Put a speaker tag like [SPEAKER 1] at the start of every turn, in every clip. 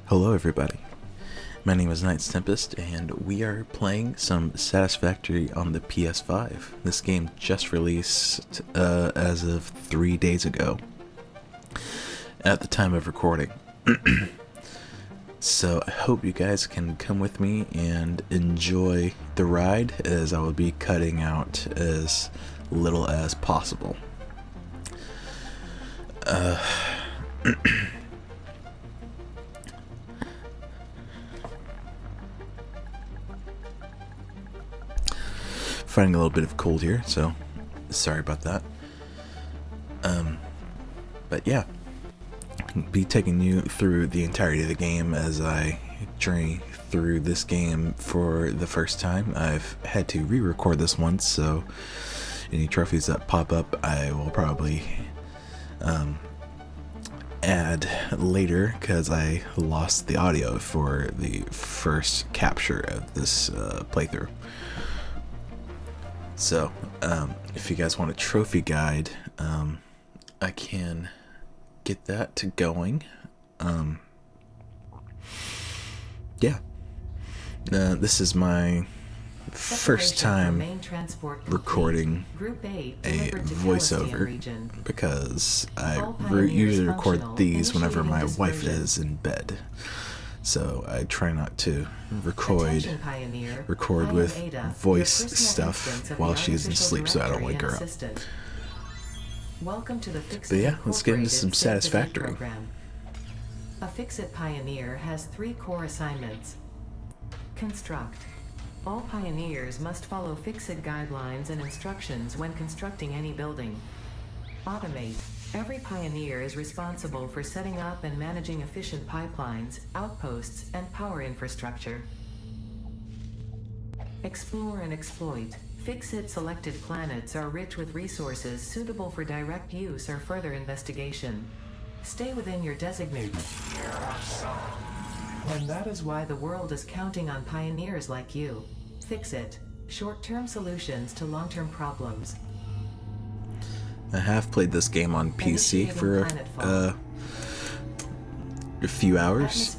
[SPEAKER 1] Hello everybody, my name is Tempest and we are playing some Satisfactory on the PS5. This game just released as of 3 days ago at the time of recording. So I hope you guys can come with me and enjoy the ride, as I will be cutting out as little as possible. Finding a little bit of cold here, so sorry about that. But yeah, I'll be taking you through the entirety of the game as I journey through this game for the first time. I've had to re-record this once, so any trophies that pop up I will probably add later, because I lost the audio for the first capture of this playthrough. So, if you guys want a trophy guide, I can get that to going. Yeah. This is my first time recording a voiceover, because I usually record these whenever my wife is in bed. So I try not to record with voice stuff while she's asleep, so I don't wake her up. But yeah, let's get into some Satisfactory.
[SPEAKER 2] A Fix-It Pioneer has 3 core assignments. Construct. All pioneers must follow Fix-It guidelines and instructions when constructing any building. Automate. Every pioneer is responsible for setting up and managing efficient pipelines, outposts, and power infrastructure. Explore and exploit. Fix-It selected planets are rich with resources suitable for direct use or further investigation. Stay within your designated. And that is why the world is counting on pioneers like you. Fix-It. Short-term solutions to long-term problems.
[SPEAKER 1] I have played this game on PC for a few hours.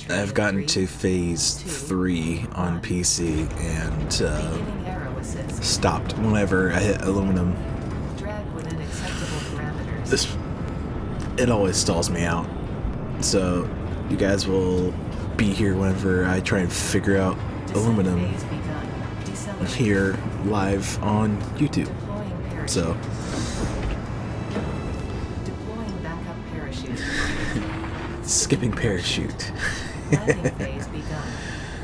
[SPEAKER 1] I've gotten to phase 3 on PC and stopped whenever I hit aluminum. It always stalls me out. So you guys will be here whenever I try and figure out aluminum here live on YouTube. So skipping parachute.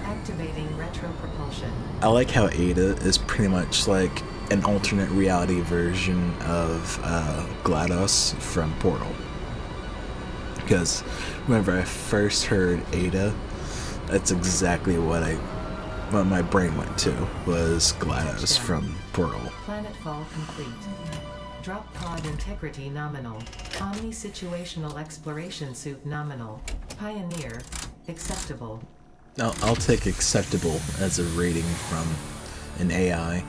[SPEAKER 2] Activating retro propulsion.
[SPEAKER 1] I like how Ada is pretty much like an alternate reality version of GLaDOS from Portal. Because whenever I first heard Ada, that's exactly what my brain went to, was GLaDOS from Portal.
[SPEAKER 2] Planetfall complete. Drop pod integrity nominal. Omni-situational exploration suit nominal. Pioneer. Acceptable.
[SPEAKER 1] I'll take acceptable as a rating from an AI.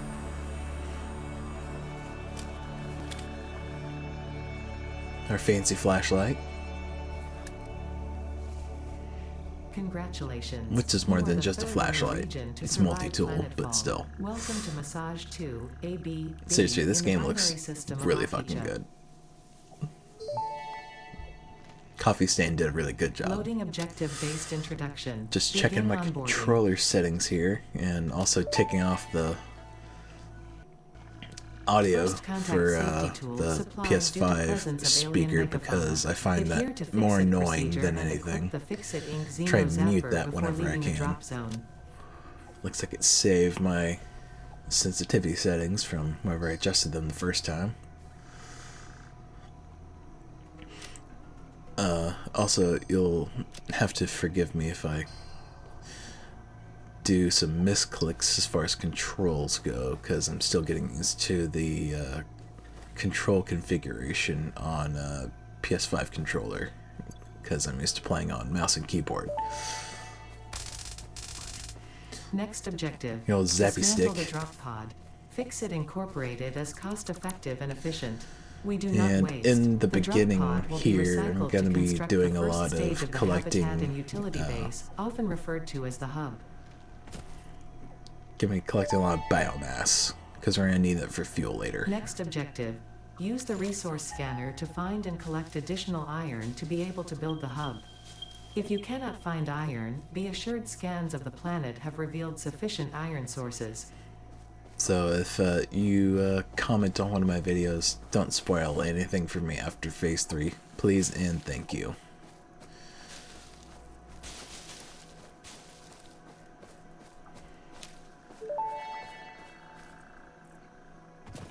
[SPEAKER 1] Our fancy flashlight.
[SPEAKER 2] Congratulations.
[SPEAKER 1] Which is more than just a flashlight. It's multi-tool, but still.
[SPEAKER 2] Welcome to Massage 2, AB.
[SPEAKER 1] Seriously, this game looks really fucking good. Coffee Stain did a really good job.
[SPEAKER 2] Loading objective-based introduction.
[SPEAKER 1] Just checking my controller settings here, and also taking off the audio for the PS5 speaker, because I find that more annoying than anything. Try and mute that whenever I can. Looks like it saved my sensitivity settings from wherever I adjusted them the first time. Also, you'll have to forgive me if I do some misclicks as far as controls go, because I'm still getting used to the control configuration on a PS5 controller, because I'm used to playing on mouse and keyboard.
[SPEAKER 2] Next objective.
[SPEAKER 1] You know, zappy stick.
[SPEAKER 2] The drop pod. Fix-It incorporated as cost-effective and efficient. We do not
[SPEAKER 1] And
[SPEAKER 2] waste.
[SPEAKER 1] in the
[SPEAKER 2] drug
[SPEAKER 1] beginning
[SPEAKER 2] pod will
[SPEAKER 1] here,
[SPEAKER 2] recycled
[SPEAKER 1] I'm going to be
[SPEAKER 2] construct
[SPEAKER 1] doing
[SPEAKER 2] the
[SPEAKER 1] a
[SPEAKER 2] first
[SPEAKER 1] lot
[SPEAKER 2] stage
[SPEAKER 1] of
[SPEAKER 2] the
[SPEAKER 1] collecting,
[SPEAKER 2] habitat and utility base, often referred to as the hub.
[SPEAKER 1] collecting a lot of biomass, because we're going to need it for fuel later.
[SPEAKER 2] Next objective. Use the resource scanner to find and collect additional iron to be able to build the hub. If you cannot find iron, be assured scans of the planet have revealed sufficient iron sources.
[SPEAKER 1] So if you comment on one of my videos, don't spoil anything for me after Phase 3, please and thank you.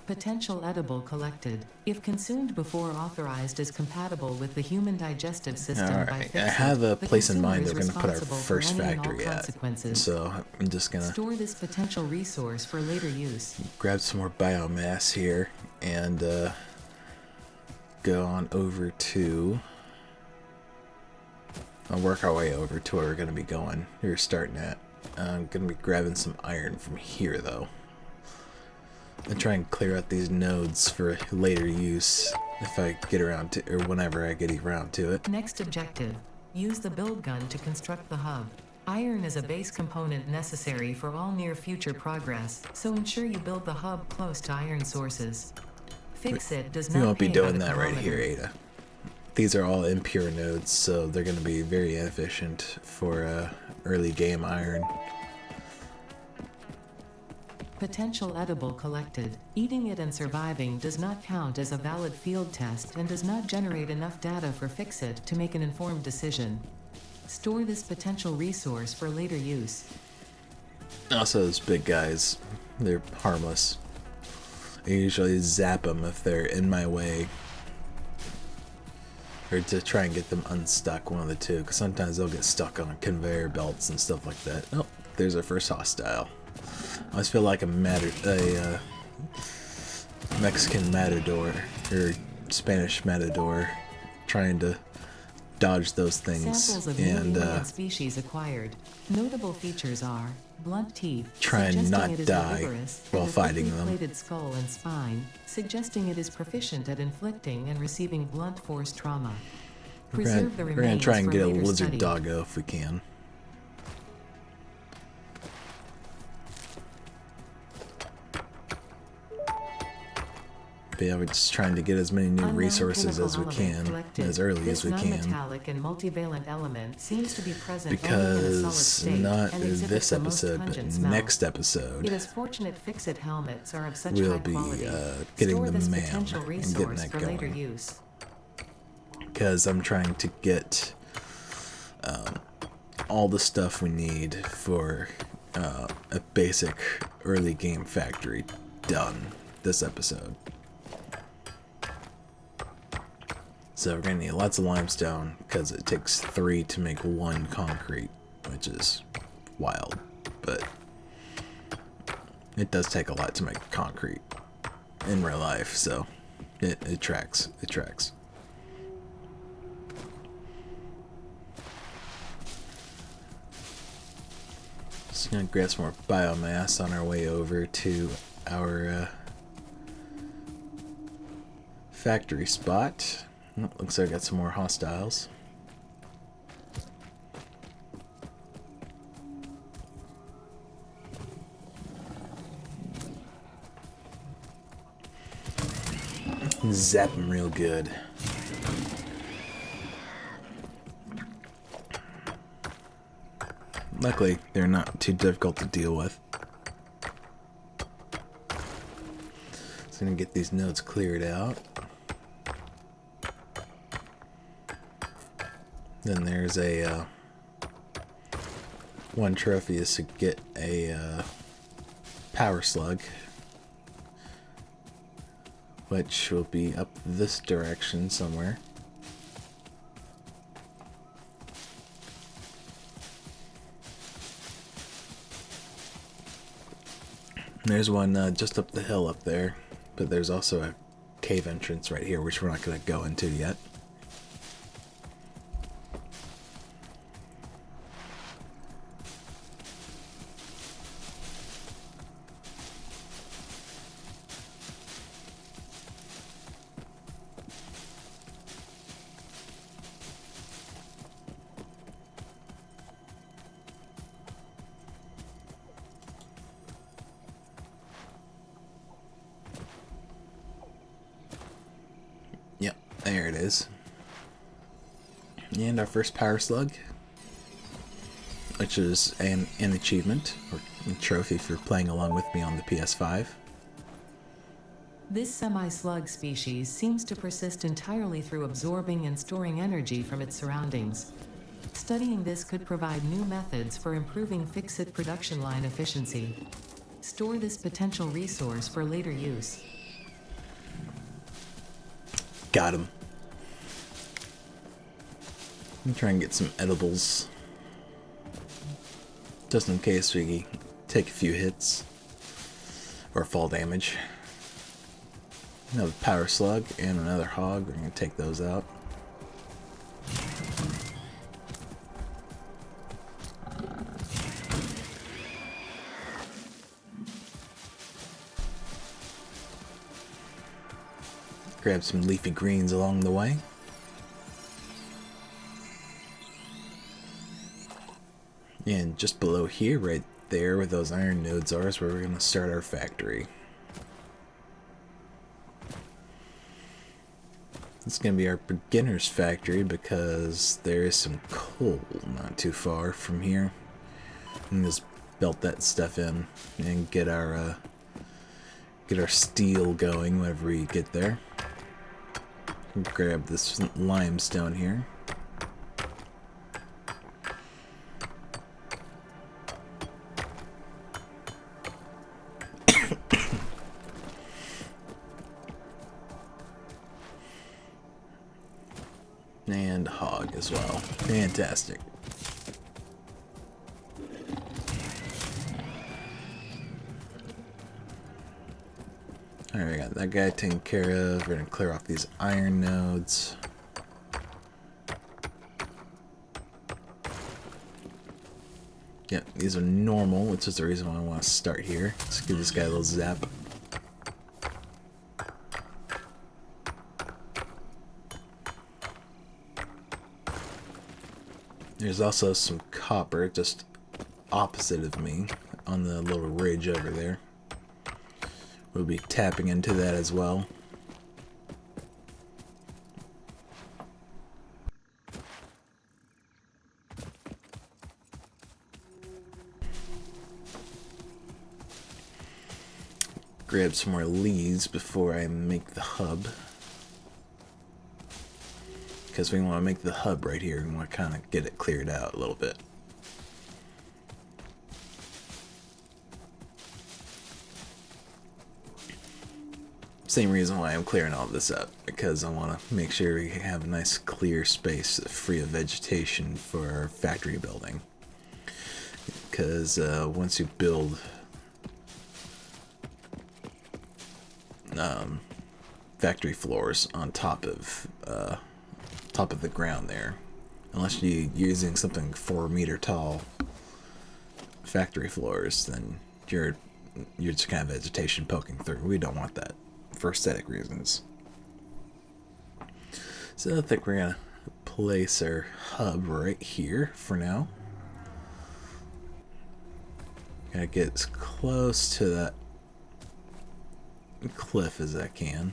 [SPEAKER 2] Potential edible collected. If consumed before authorized is compatible with the human digestive system by
[SPEAKER 1] Alright,
[SPEAKER 2] Fixit,
[SPEAKER 1] I have a
[SPEAKER 2] the
[SPEAKER 1] place in
[SPEAKER 2] consumer
[SPEAKER 1] mind
[SPEAKER 2] is
[SPEAKER 1] that we're going to put our
[SPEAKER 2] responsible for
[SPEAKER 1] first
[SPEAKER 2] any and all
[SPEAKER 1] factory at.
[SPEAKER 2] consequences.
[SPEAKER 1] So I'm just going to
[SPEAKER 2] Store this potential resource for later use.
[SPEAKER 1] grab some more biomass here and go on over to... I'll work our way over to where we're going to be going. We're starting at. I'm going to be grabbing some iron from here though. And try and clear out these nodes for later use if I get around to, or whenever I get around to it.
[SPEAKER 2] Next objective. Use the build gun to construct the hub. Iron is a base component necessary for all near future progress, so ensure you build the hub close to iron sources. Fixit does not
[SPEAKER 1] We won't be
[SPEAKER 2] pay by
[SPEAKER 1] doing
[SPEAKER 2] the
[SPEAKER 1] that right here,
[SPEAKER 2] kilometer.
[SPEAKER 1] Ada. These are all impure nodes, so they're going to be very inefficient for early game iron.
[SPEAKER 2] Potential edible collected. Eating it and surviving does not count as a valid field test and does not generate enough data for Fixit to make an informed decision. Store this potential resource for later use.
[SPEAKER 1] Also, those big guys, they're harmless. I usually zap them if they're in my way. Or to try and get them unstuck, one of the two, because sometimes they'll get stuck on conveyor belts and stuff like that. Oh, there's our first hostile. I always feel like a Mexican matador, or Spanish matador, trying to dodge those things.
[SPEAKER 2] Samples of and species acquired. Notable features are blunt teeth,
[SPEAKER 1] try and
[SPEAKER 2] suggesting
[SPEAKER 1] not
[SPEAKER 2] it is
[SPEAKER 1] die
[SPEAKER 2] herbivorous,
[SPEAKER 1] while
[SPEAKER 2] and a
[SPEAKER 1] fighting
[SPEAKER 2] thickly
[SPEAKER 1] them.
[SPEAKER 2] plated skull and spine, suggesting it is proficient at inflicting and receiving blunt force trauma. Preserve the
[SPEAKER 1] We're gonna
[SPEAKER 2] remains
[SPEAKER 1] try and
[SPEAKER 2] for
[SPEAKER 1] get a
[SPEAKER 2] later
[SPEAKER 1] lizard
[SPEAKER 2] study.
[SPEAKER 1] doggo if we can. But yeah, we're just trying to get as many new
[SPEAKER 2] Unknown
[SPEAKER 1] resources
[SPEAKER 2] chemical
[SPEAKER 1] as we
[SPEAKER 2] element
[SPEAKER 1] can,
[SPEAKER 2] collected.
[SPEAKER 1] as early
[SPEAKER 2] This
[SPEAKER 1] as we can.
[SPEAKER 2] non-metallic and multivalent element seems to be present only in a solid
[SPEAKER 1] Because
[SPEAKER 2] state
[SPEAKER 1] not
[SPEAKER 2] and exhibits
[SPEAKER 1] this
[SPEAKER 2] the most
[SPEAKER 1] episode, but
[SPEAKER 2] pungent smell.
[SPEAKER 1] next episode,
[SPEAKER 2] It is fortunate Fixit helmets are of such
[SPEAKER 1] we'll
[SPEAKER 2] high
[SPEAKER 1] be
[SPEAKER 2] quality.
[SPEAKER 1] getting
[SPEAKER 2] Store
[SPEAKER 1] the
[SPEAKER 2] this
[SPEAKER 1] MAM
[SPEAKER 2] potential
[SPEAKER 1] and getting
[SPEAKER 2] resource
[SPEAKER 1] that
[SPEAKER 2] for later
[SPEAKER 1] going.
[SPEAKER 2] use.
[SPEAKER 1] Because I'm trying to get all the stuff we need for a basic early game factory done this episode. So we're gonna need lots of limestone because it takes 3 to make 1 concrete, which is wild, but it does take a lot to make concrete in real life, so it tracks. It tracks. Just gonna grab some more biomass on our way over to our factory spot. Oh, looks like I got some more hostiles. Zap them real good. Luckily, they're not too difficult to deal with. Just gonna get these nodes cleared out. Then there's a one trophy is to get a power slug, which will be up this direction somewhere. There's one just up the hill up there, but there's also a cave entrance right here, which we're not going to go into yet. There it is. And our first power slug, which is an achievement, or a trophy if you're playing along with me on the PS5.
[SPEAKER 2] This semi-slug species seems to persist entirely through absorbing and storing energy from its surroundings. Studying this could provide new methods for improving fix-it production line efficiency. Store this potential resource for later use.
[SPEAKER 1] Got him. I'm trying to get some edibles, just in case we take a few hits or fall damage. Another power slug and another hog. We're going to take those out. Grab some leafy greens along the way. And just below here, right there where those iron nodes are, is where we're going to start our factory. It's going to be our beginner's factory because there is some coal not too far from here. And just belt that stuff in and get our steel going whenever we get there. Grab this limestone here. And hog as well. Fantastic. Alright, we got that guy taken care of. We're gonna clear off these iron nodes. Yep, these are normal, which is the reason why I want to start here. Let's give this guy a little zap. There's also some copper just opposite of me on the little ridge over there. We'll be tapping into that as well. Grab some more leads before I make the hub. Because we want to make the hub right here. We want to kind of get it cleared out a little bit. Same reason why I'm clearing all this up, because I want to make sure we have a nice clear space free of vegetation for our factory building. Because once you build factory floors on top of the ground there, unless you're using something 4-meter tall factory floors, then you're just kind of vegetation poking through. We don't want that for aesthetic reasons. So I think we're gonna place our hub right here for now. Gotta get as close to that cliff as I can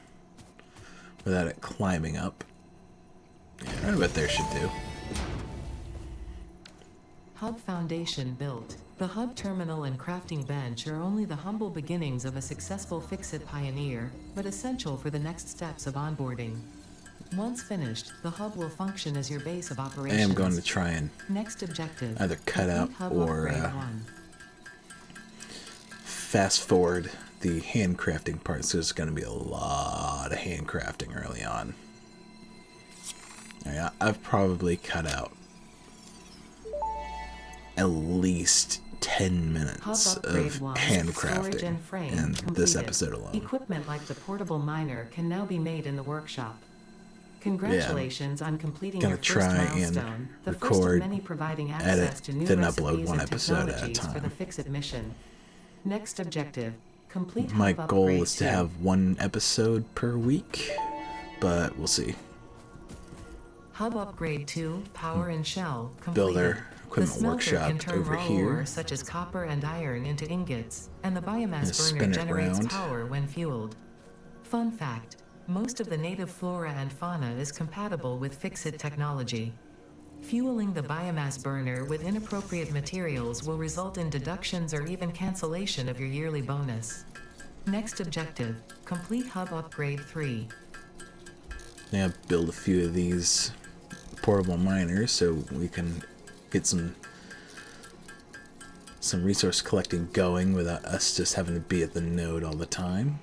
[SPEAKER 1] without it climbing up. Yeah, right about there should do.
[SPEAKER 2] Hub foundation built. The hub terminal and crafting bench are only the humble beginnings of a successful fix-it pioneer, but essential for the next steps of onboarding. Once finished, the hub will function as your base of operations.
[SPEAKER 1] I am going to try and
[SPEAKER 2] next objective,
[SPEAKER 1] either cut out or fast forward the handcrafting part, so there's going to be a lot of handcrafting early on. Right, I've probably cut out at least 10 minutes of handcrafting in this episode alone.
[SPEAKER 2] Equipment like the portable miner can now be made in the workshop. Congratulations on completing your first milestone, the first of many providing access to new recipes and technologies for the Fix-It mission. Next objective, complete
[SPEAKER 1] My goal is to have 1 episode per week, but we'll see.
[SPEAKER 2] Hub upgrade 2, power and shell, completed.
[SPEAKER 1] Build our equipment workshop over here.
[SPEAKER 2] Ore such as copper and iron into ingots, and the biomass burner generates power when fueled. Fun fact, Most of the native flora and fauna is compatible with Fix-It technology. Fueling the biomass burner with inappropriate materials will result in deductions or even cancellation of your yearly bonus. Next objective, complete hub upgrade 3.
[SPEAKER 1] Now build a few of these portable miners so we can get some resource collecting going without us just having to be at the node all the time.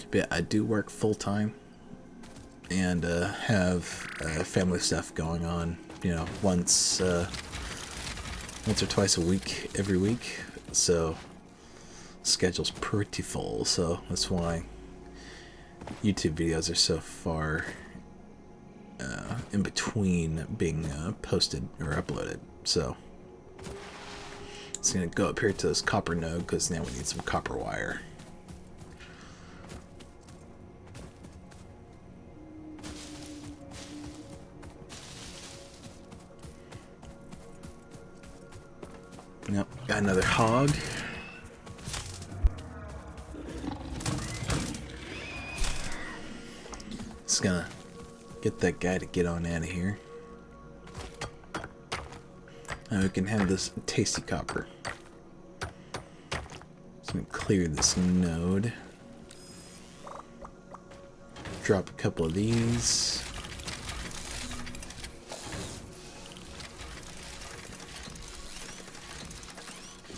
[SPEAKER 1] But yeah, I do work full-time and have family stuff going on, you know, once or twice a week, every week. So schedule's pretty full, so that's why YouTube videos are so far in between being posted or uploaded. So it's gonna go up here to this copper node because now we need some copper wire. Yep, got another hog. Just gonna get that guy to get on out of here. Now we can have this tasty copper. Just gonna clear this node. Drop a couple of these.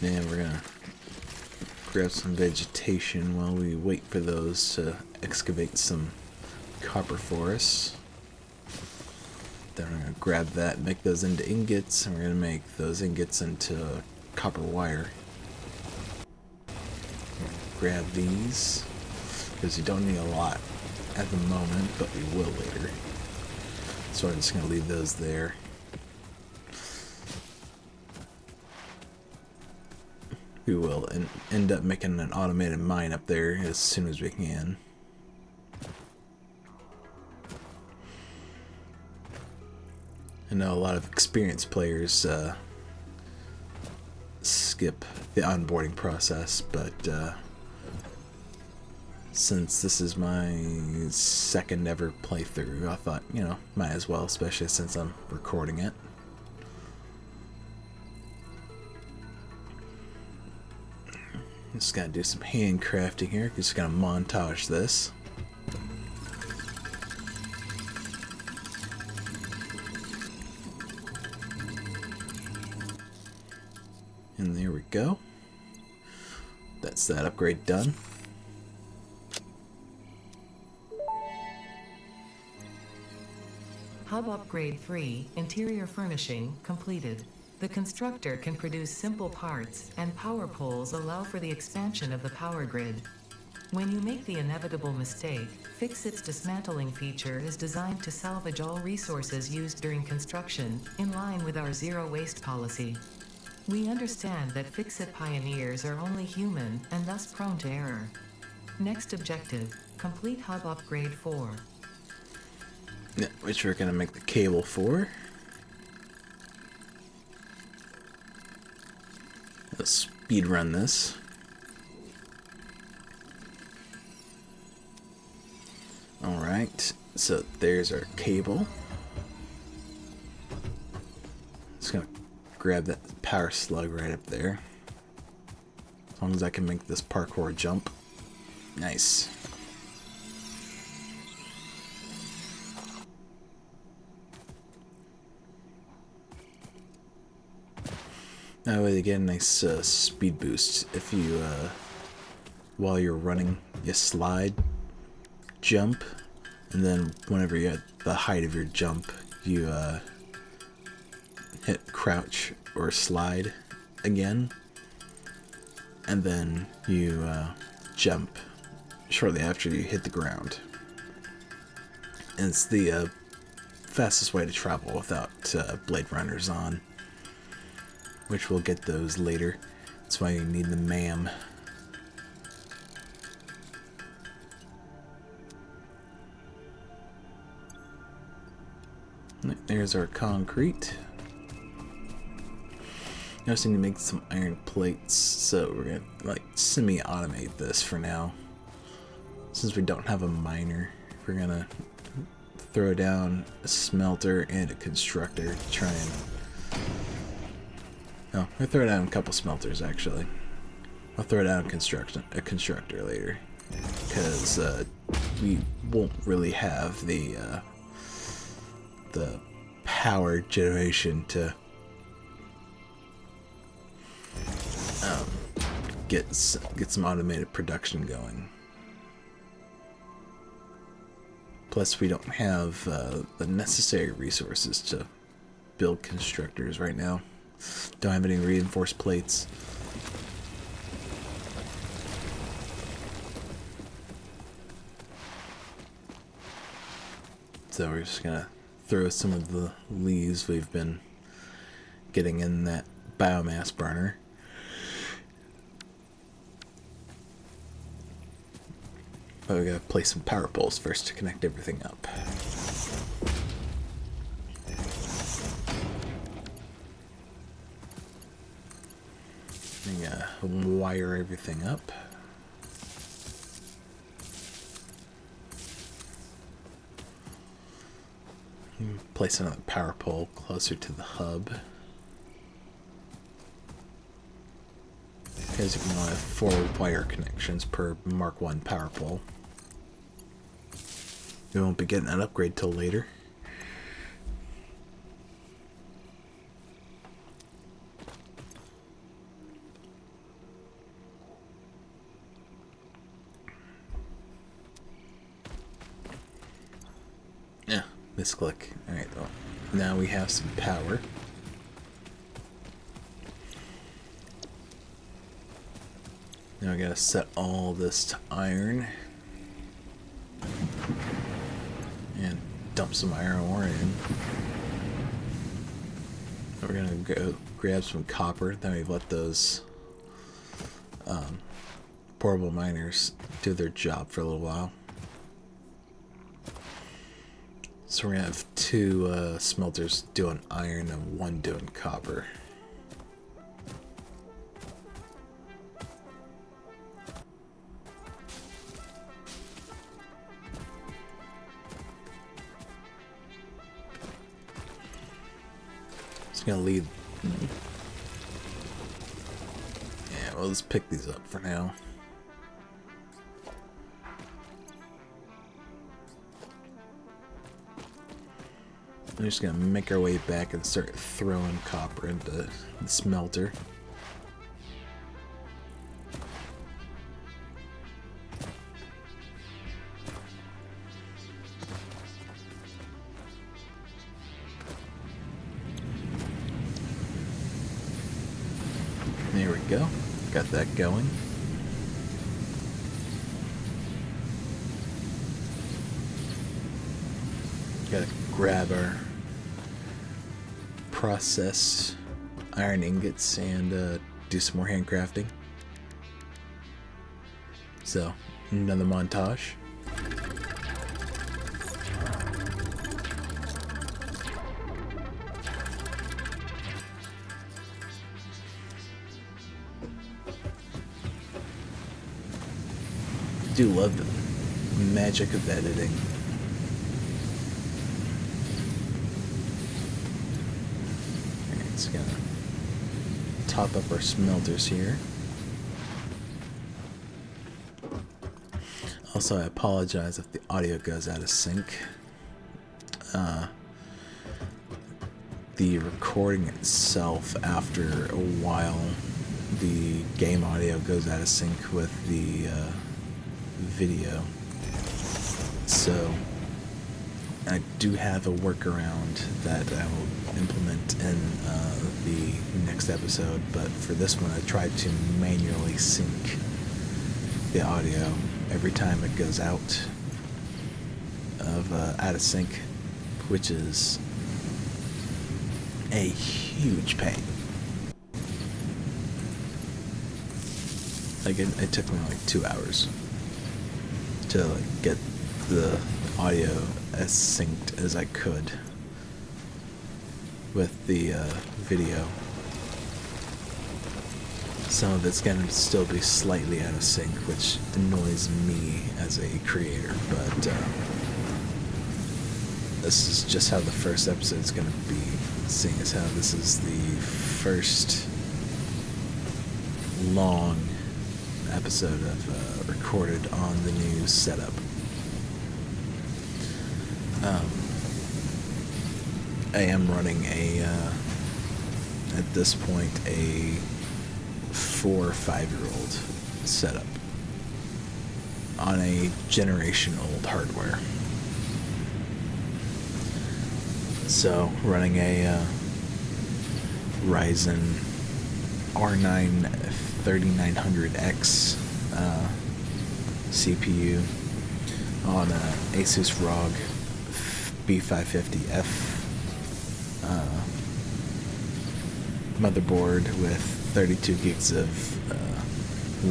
[SPEAKER 1] And we're gonna grab some vegetation while we wait for those to excavate some copper for us. Then we're gonna grab that and make those into ingots, and we're gonna make those ingots into copper wire. Grab these, because you don't need a lot at the moment, but we will later. So I'm just gonna leave those there. We will end up making an automated mine up there as soon as we can. I know a lot of experienced players skip the onboarding process, but since this is my second ever playthrough, I thought, you know, might as well, especially since I'm recording it. Just gotta do some handcrafting here. Just gonna montage this. And there we go. That's that upgrade done.
[SPEAKER 2] Hub upgrade 3, interior furnishing, completed. The constructor can produce simple parts, and power poles allow for the expansion of the power grid. When you make the inevitable mistake, Fix-It's dismantling feature is designed to salvage all resources used during construction, in line with our zero waste policy. We understand that Fix-It pioneers are only human, and thus prone to error. Next objective, complete hub upgrade 4.
[SPEAKER 1] Yeah, which we're gonna make the cable for. Let's speed run this. Alright, so there's our cable. Just gonna grab that power slug right up there. As long as I can make this parkour jump. Nice. That way you get a nice speed boost. If you, while you're running, you slide, jump, and then whenever you're at the height of your jump, you hit crouch or slide again, and then you jump shortly after you hit the ground. And it's the fastest way to travel without Blade Runners on. Which we'll get those later. That's why you need the MAM. There's our concrete. I also need to make some iron plates, so we're gonna like semi-automate this for now. since we don't have a miner, we're gonna throw down a smelter and a constructor to try and... Oh, we'll throw down a couple smelters, actually. I'll throw down a constructor later, because we won't really have the power generation to get some automated production going. Plus, we don't have the necessary resources to build constructors right now. Don't have any reinforced plates. So we're just gonna throw some of the leaves we've been getting in that biomass burner. But we gotta place some power poles first to connect everything up. We gotta wire everything up. Place another power pole closer to the hub. Because you can only have 4 wire connections per Mark 1 power pole. We won't be getting that upgrade till later. Yeah, misclick. Alright, well, now we have some power. Now I gotta set all this to iron. And dump some iron ore in. We're gonna go grab some copper. Then we let those portable miners do their job for a little while. So we're gonna have 2 smelters doing iron and 1 doing copper. Just gonna leave. Yeah, we'll just pick these up for now. We're just gonna make our way back and start throwing copper into the smelter. There we go. Got that going. Gotta grab our processed iron ingots and do some more handcrafting. So, another montage. Do love the magic of editing. It's gonna top up our smelters here. Also, I apologize if the audio goes out of sync. The recording itself, after a while, the game audio goes out of sync with the video. So I do have a workaround that I will implement in the next episode, but for this one I tried to manually sync the audio every time it goes out of sync, which is a huge pain. Like it took me like 2 hours to like get the audio as synced as I could with the video. some of it's going to still be slightly out of sync, which annoys me as a creator, but this is just how the first episode is going to be, seeing as how this is the first long episode I've recorded on the new setup. I am running at this point, a 4 or 5-year-old setup on a generation old hardware. So running a Ryzen R9 3900X CPU on a Asus ROG B550F motherboard with 32 gigs of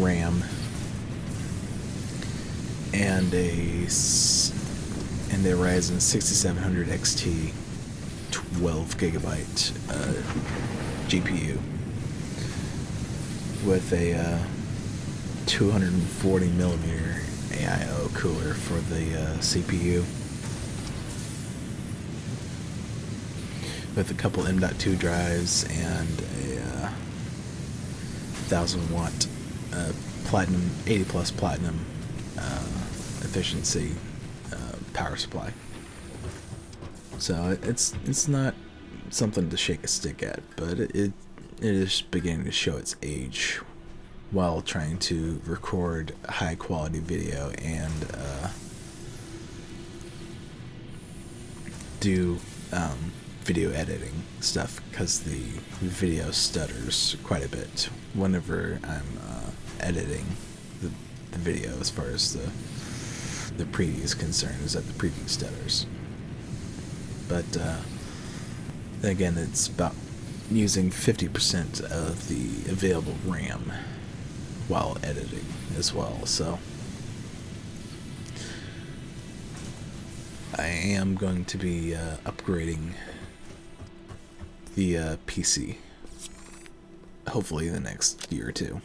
[SPEAKER 1] RAM and a Ryzen 6700 XT 12 gigabyte GPU with a 240 millimeter AIO cooler for the CPU, with a couple M.2 drives and a 1000-watt platinum, 80 plus platinum efficiency power supply. So it's not something to shake a stick at, but it is beginning to show its age while trying to record high quality video and do video editing stuff, because the video stutters quite a bit whenever I'm editing the video, as far as the preview is concerned, is that the preview stutters. But again, it's about using 50% of the available RAM while editing as well, so I am going to be upgrading the PC hopefully in the next year or two.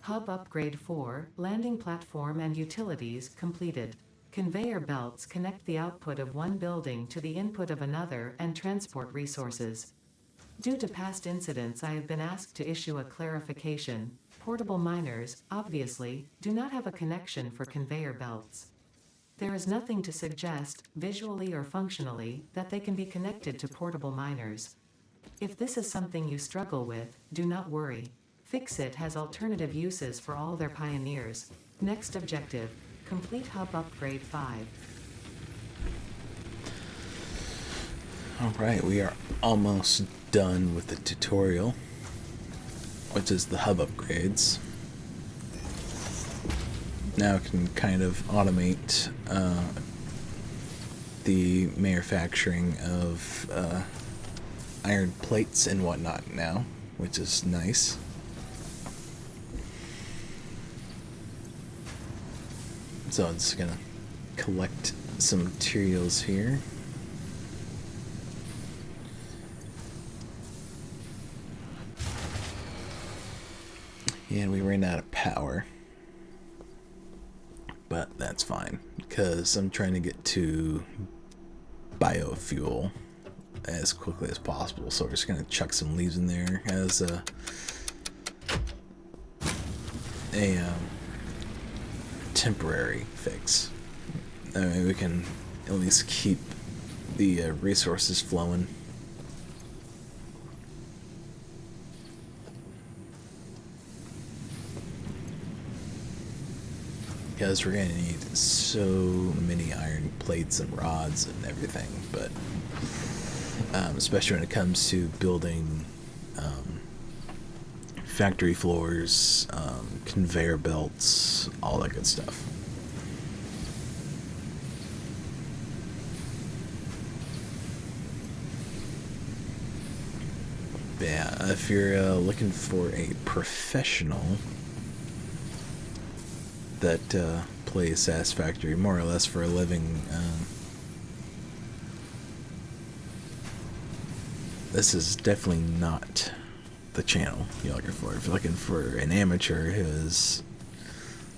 [SPEAKER 2] Hub upgrade 4, landing platform and utilities completed. Conveyor belts connect the output of one building to the input of another and transport resources. Due to past incidents, I have been asked to issue a clarification. Portable miners, obviously, do not have a connection for conveyor belts. There is nothing to suggest, visually or functionally, that they can be connected to portable miners. If this is something you struggle with, do not worry. Fixit has alternative uses for all their pioneers. Next objective, complete hub upgrade 5.
[SPEAKER 1] Alright, we are almost done with the tutorial, which is the hub upgrades. Now I can kind of automate the manufacturing of iron plates and whatnot now, which is nice. So I'm just gonna collect some materials here. And we ran out of power. But that's fine, because I'm trying to get to biofuel as quickly as possible. So we're just going to chuck some leaves in there as a temporary fix. I mean, we can at least keep the resources flowing. Because we're going to need so many iron plates and rods and everything, but especially when it comes to building factory floors, conveyor belts, all that good stuff. But yeah, if you're looking for a professional that plays Satisfactory more or less for a living, this is definitely not the channel you're looking for. If you're looking for an amateur who is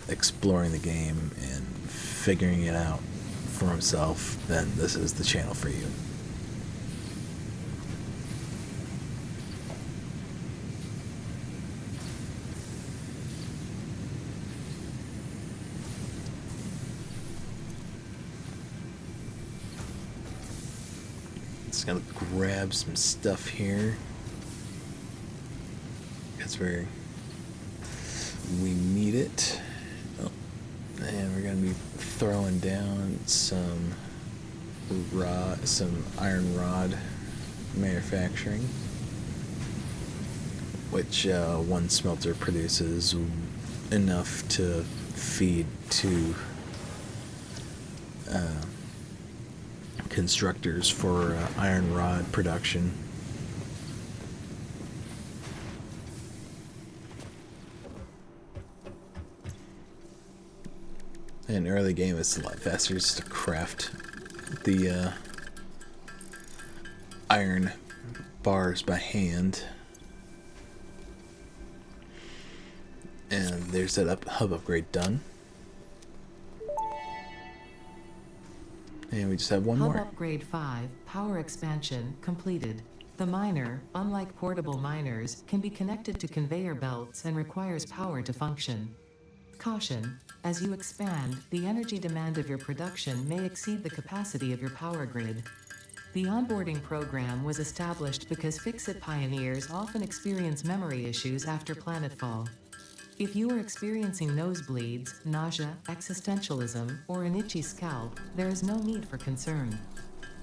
[SPEAKER 1] exploring the game and figuring it out for himself, then this is the channel for you. Just gonna grab some stuff here. That's where we need it. Oh, and we're gonna be throwing down some iron rod manufacturing, which one smelter produces enough to feed to constructors for iron rod production. In early game, it's a lot faster just to craft the iron bars by hand. And there's that hub upgrade done. And we just have one more.
[SPEAKER 2] Hub upgrade 5, power expansion, completed. The miner, unlike portable miners, can be connected to conveyor belts and requires power to function. Caution: as you expand, the energy demand of your production may exceed the capacity of your power grid. The onboarding program was established because Fix-It pioneers often experience memory issues after planetfall. If you are experiencing nosebleeds, nausea, existentialism, or an itchy scalp, there is no need for concern.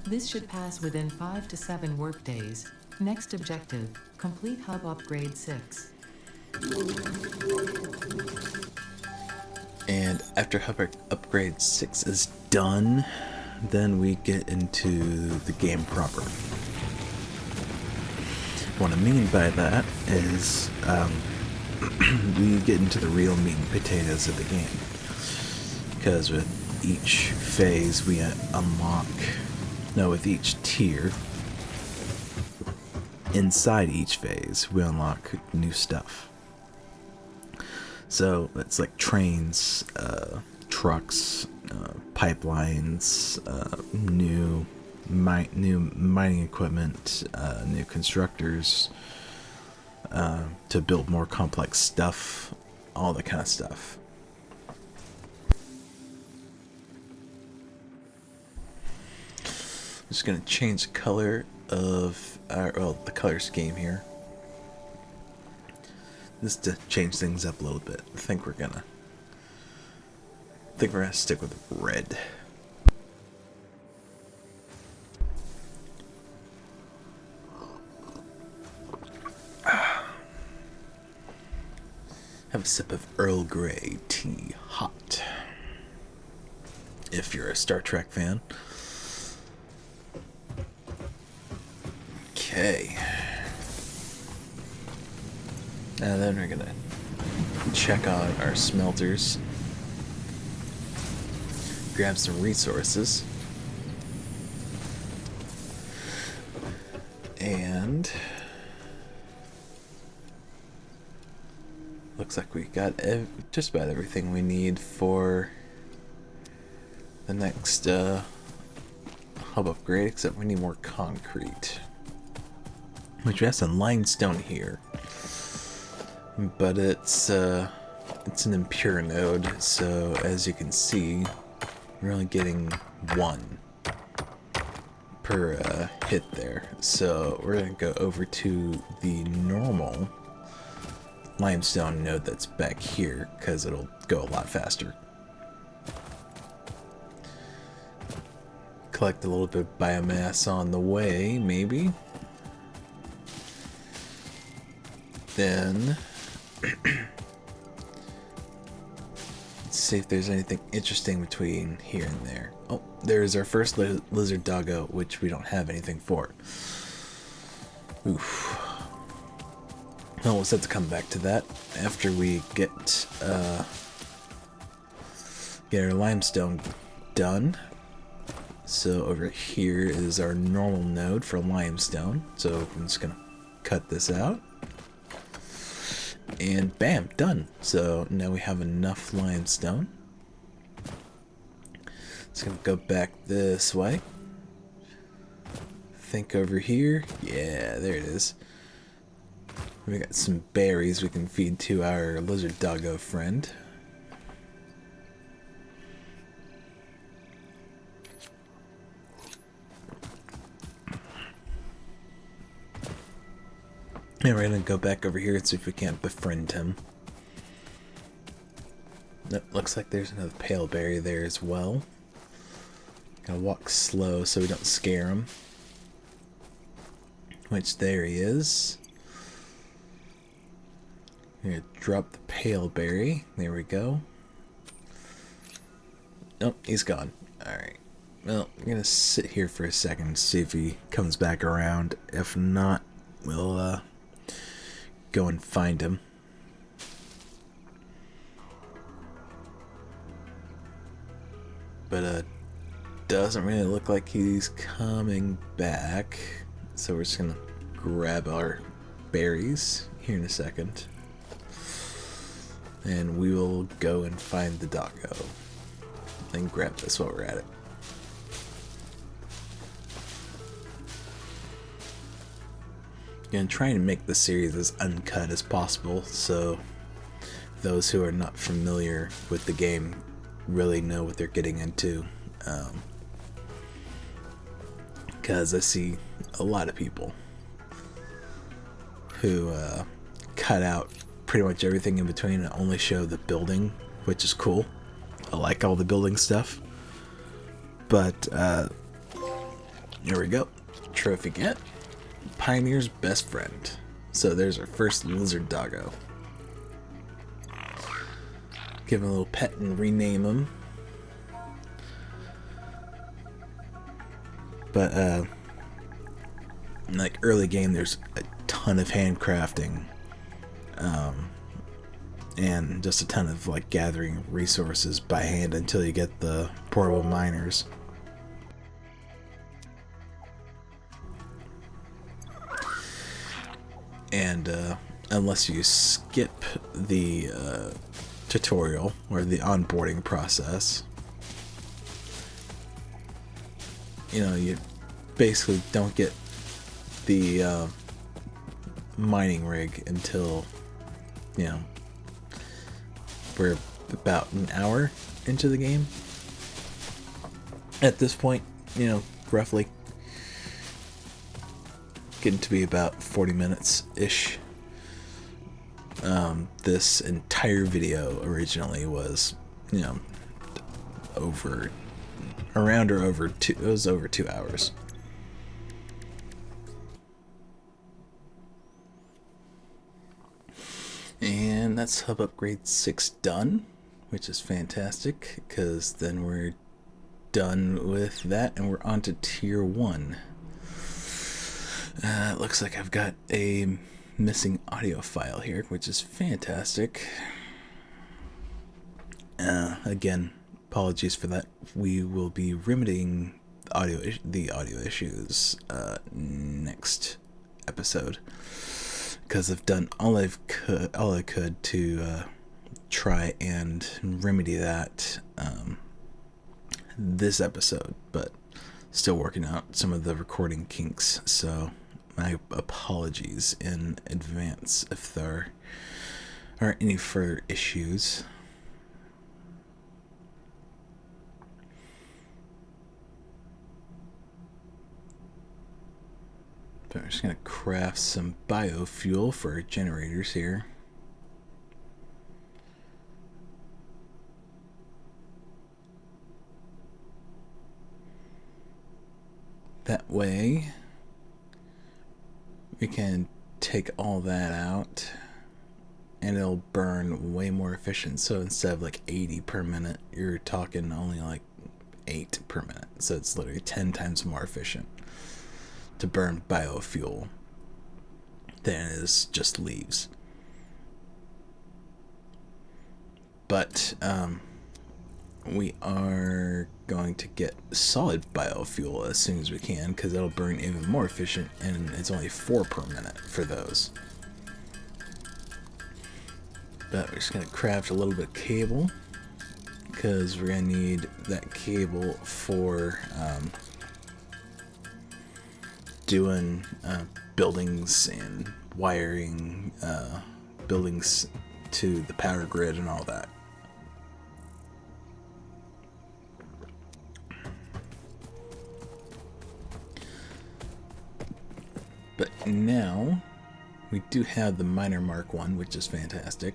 [SPEAKER 2] This should pass within 5 to 7 workdays. Next objective: complete Hub Upgrade 6.
[SPEAKER 1] And after Hub Upgrade 6 is done, then we get into the game proper. What I mean by that is we get into the real meat and potatoes of the game. Because with each phase we unlock, with each tier, inside each phase we unlock new stuff. So it's like trains, trucks, pipelines, new mining equipment, new constructors, to build more complex stuff, all that kind of stuff. I'm just gonna change the color of the color scheme here, just to change things up a little bit. I think we're gonna stick with red. Have a sip of Earl Grey tea, hot. If you're a Star Trek fan. Okay. And then we're gonna check on our smelters. Grab some resources. And looks like we got just about everything we need for the next hub upgrade, except we need more concrete. Which we have some limestone here, but it's an impure node, so as you can see, we're only getting 1 per hit there. So we're gonna go over to the normal limestone node that's back here, because it'll go a lot faster. Collect a little bit of biomass on the way, maybe. Then let's see if there's anything interesting between here and there. Oh, there's our first lizard doggo, which we don't have anything for. Oof. Well, we'll have to come back to that after we get our limestone done. So over here is our normal node for limestone. So I'm just gonna cut this out. And bam, done. So now we have enough limestone. It's gonna go back this way. Think over here. Yeah, there it is. We got some berries we can feed to our lizard doggo friend. And we're gonna go back over here and see if we can't befriend him. Nope, looks like there's another pale berry there as well. Gotta walk slow so we don't scare him. Which, there he is. I'm gonna drop the pale berry. There we go. Nope, he's gone. Alright. Well, I'm gonna sit here for a second, see if he comes back around. If not, we'll go and find him. But doesn't really look like he's coming back. So we're just gonna grab our berries here in a second. And we will go and find the doggo. And grab this while we're at it. Gonna try and make the series as uncut as possible, so those who are not familiar with the game really know what they're getting into. Because I see a lot of people who cut out pretty much everything in between and only show the building, which is cool. I like all the building stuff. But here we go. Trophy get. Pioneer's best friend. So there's our first lizard doggo. Give him a little pet and rename him. But like early game, there's a ton of handcrafting, and just a ton of like gathering resources by hand until you get the portable miners. And unless you skip the tutorial or the onboarding process, you know, you basically don't get the mining rig until, you know, we're about an hour into the game at this point, you know, roughly. Getting to be about 40 minutes ish. This entire video originally was, you know, over 2, it was over 2 hours. And that's hub upgrade 6 done, which is fantastic, because then we're done with that and we're on to tier 1. It looks like I've got a missing audio file here, which is fantastic. Again, apologies for that. We will be remedying the audio issues next episode, because I've done all I could to try and remedy that this episode, but still working out some of the recording kinks, so my apologies in advance if there are any further issues. But I'm just going to craft some biofuel for our generators here. That way we can take all that out and it'll burn way more efficient. So instead of like 80 per minute, you're talking only like 8 per minute. So it's literally 10 times more efficient to burn biofuel than it is just leaves. we are going to get solid biofuel as soon as we can, because it'll burn even more efficient, and it's only 4 per minute for those. But we're just going to craft a little bit of cable, because we're going to need that cable for doing buildings and wiring buildings to the power grid and all that. But now we do have the miner Mark 1, which is fantastic.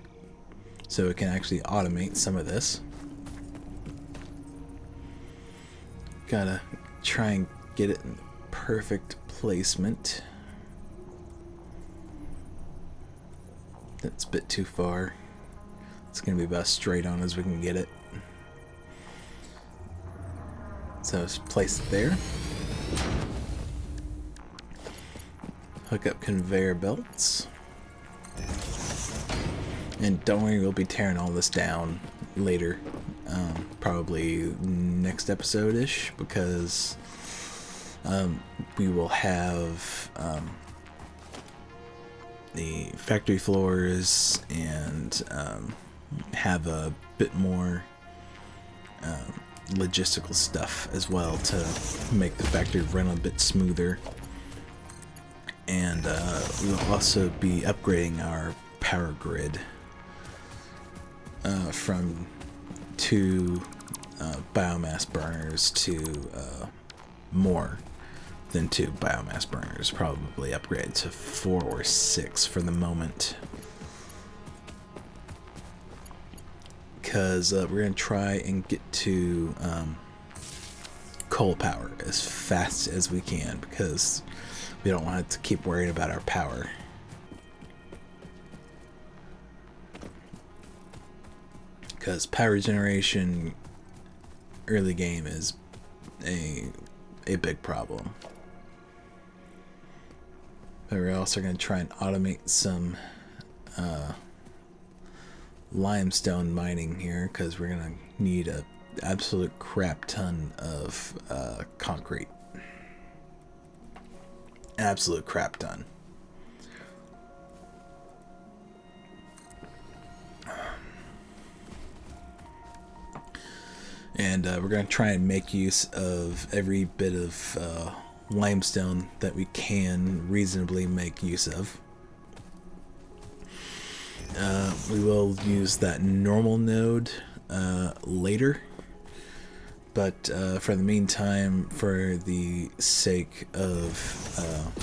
[SPEAKER 1] So we can actually automate some of this. Gotta try and get it in the perfect placement. That's a bit too far. It's gonna be about straight on as we can get it. So let's place it there. Hook up conveyor belts. And don't worry, we'll be tearing all this down later. Probably next episode-ish, because we will have the factory floors and have a bit more logistical stuff as well to make the factory run a bit smoother. And we'll also be upgrading our power grid from 2 biomass burners to more than 2 biomass burners. Probably upgrade to 4 or 6 for the moment. Because we're going to try and get to coal power as fast as we can, because we don't want to keep worrying about our power. Because power generation early game is a big problem. But we're also going to try and automate some limestone mining here, because we're going to need an absolute crap ton of concrete. Absolute crap ton. And we're going to try and make use of every bit of limestone that we can reasonably make use of. We will use that normal node later, but for the meantime, for the sake of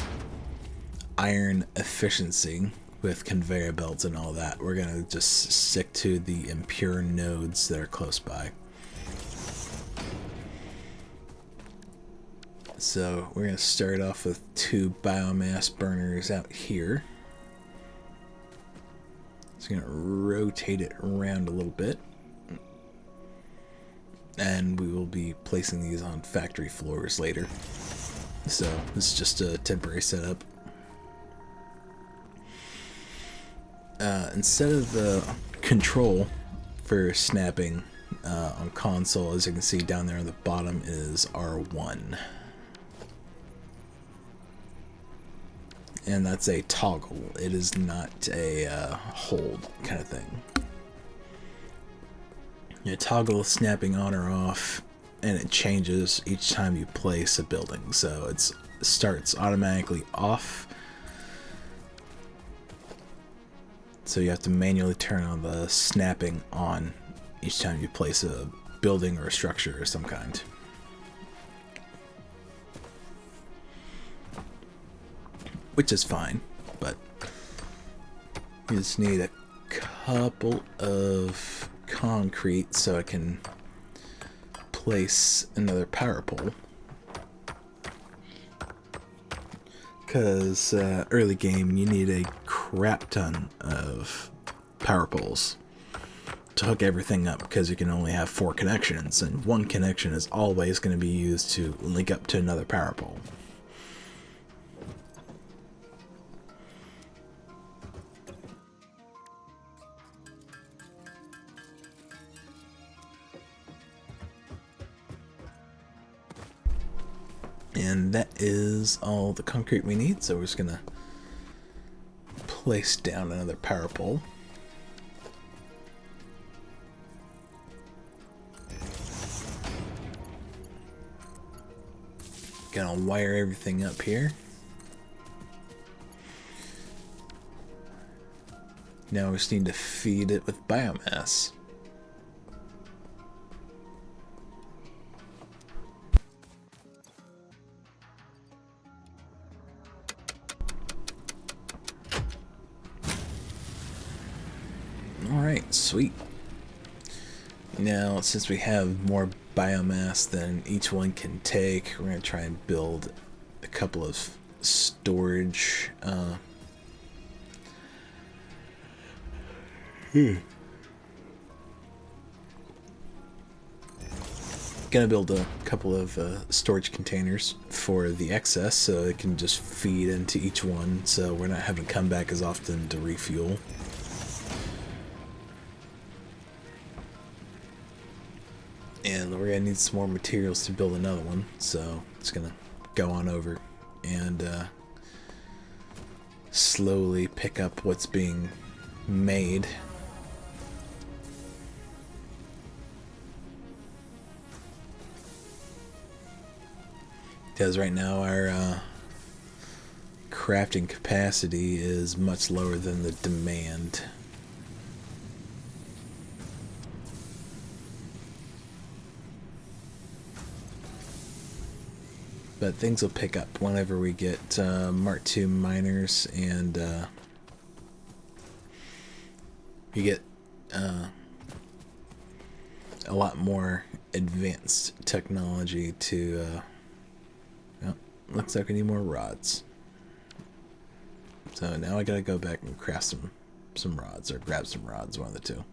[SPEAKER 1] iron efficiency with conveyor belts and all that, we're going to just stick to the impure nodes that are close by. So we're going to start off with 2 biomass burners out here. Just going to rotate it around a little bit. And we will be placing these on factory floors later. So this is just a temporary setup. Instead of the control for snapping on console, as you can see down there on the bottom, is R1. And that's a toggle. It is not a hold kind of thing. You toggle snapping on or off, and it changes each time you place a building. So it starts automatically off. So you have to manually turn on the snapping on each time you place a building or a structure of some kind. Which is fine, but you just need a couple of concrete so I can place another power pole. Because early game, you need a crap ton of power poles to hook everything up, because you can only have 4 connections, and 1 connection is always going to be used to link up to another power pole. And that is all the concrete we need, so we're just gonna place down another power pole. Gonna wire everything up here. Now we just need to feed it with biomass. Alright, sweet. Now, since we have more biomass than each one can take, we're going to try and build a couple of storage Gonna build a couple of storage containers for the excess so it can just feed into each one, so we're not having to come back as often to refuel. And we're gonna need some more materials to build another one, so it's gonna go on over and slowly pick up what's being made. Because right now our crafting capacity is much lower than the demand. But things will pick up whenever we get Mark II miners and you get a lot more advanced technology to looks like we need more rods. So now I gotta go back and craft some rods, or grab some rods, one of the two.